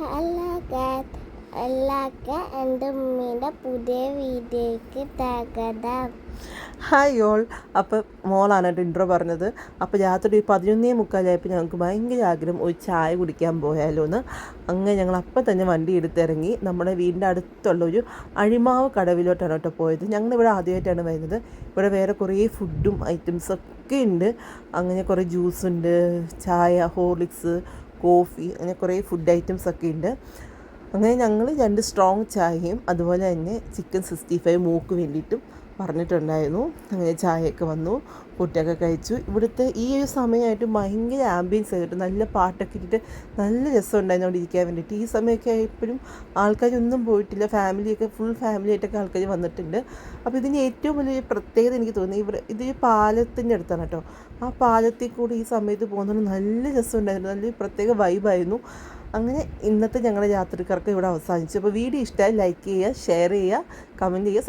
എല്ലാവർക്കും എൻ്റെ ഉമ്മീൻ്റെ പുതിയ വീഡിയോയ്ക്ക് സ്വാഗതം. Hi all. അപ്പോൾ മോളാണ് കേട്ടോ ഇൻട്രോ പറഞ്ഞത്. അപ്പോൾ രാത്രി 11:45 ഞങ്ങൾക്ക് ഭയങ്കര ആഗ്രഹം ഒരു ചായ കുടിക്കാൻ പോയാലോ എന്ന്. അങ്ങനെ ഞങ്ങൾ അപ്പം തന്നെ വണ്ടി എടുത്തിറങ്ങി നമ്മുടെ വീടിൻ്റെ അടുത്തുള്ള ഒരു അഴിമാവ് കടവിലോട്ടാണ് കേട്ടോ പോയത്. ഞങ്ങളിവിടെ ആദ്യമായിട്ടാണ് വരുന്നത്. ഇവിടെ വേറെ കുറേ ഫുഡും ഐറ്റംസൊക്കെ ഉണ്ട്. അങ്ങനെ കുറേ ജ്യൂസുണ്ട്, ചായ, ഹോർലിക്സ്, കോഫി, അങ്ങനെ കുറേ ഫുഡ് ഐറ്റംസൊക്കെ ഉണ്ട്. അങ്ങനെ ഞങ്ങൾ 2 സ്ട്രോങ് ചായയും അതുപോലെ തന്നെ ചിക്കൻ 65 മൂക്ക് വേണ്ടിയിട്ടും പറഞ്ഞിട്ടുണ്ടായിരുന്നു. അങ്ങനെ ചായയൊക്കെ വന്നു, ഫുഡൊക്കെ കഴിച്ചു. ഇവിടുത്തെ ഈ ഒരു സമയമായിട്ട് ഭയങ്കര ആംബിയൻസ് ആയിട്ട് നല്ല പാട്ടൊക്കെ ഇട്ടിട്ട് നല്ല രസമുണ്ടായിരുന്നു അവിടെ ഇരിക്കാൻ വേണ്ടിയിട്ട്. ഈ സമയമൊക്കെ ആയപ്പോഴും ആൾക്കാരൊന്നും പോയിട്ടില്ല, ഫാമിലിയൊക്കെ ഫുൾ ഫാമിലിയായിട്ടൊക്കെ ആൾക്കാർ വന്നിട്ടുണ്ട്. അപ്പോൾ ഇതിന് ഏറ്റവും വലിയ പ്രത്യേകത എനിക്ക് തോന്നി, ഇവിടെ ഇതൊരു പാലത്തിൻ്റെ അടുത്താണ് കേട്ടോ. ആ പാലത്തിൽ കൂടി ഈ സമയത്ത് പോകുന്നത് നല്ല രസമുണ്ടായിരുന്നു, നല്ല പ്രത്യേക വൈബായിരുന്നു. അങ്ങനെ ഇന്നത്തെ ഞങ്ങളുടെ യാത്രക്കാർക്ക് ഇവിടെ അവസാനിച്ചു. അപ്പോൾ വീഡിയോ ഇഷ്ടമായി ലൈക്ക് ചെയ്യുക, ഷെയർ ചെയ്യുക, കമൻറ്റ് ചെയ്യുക.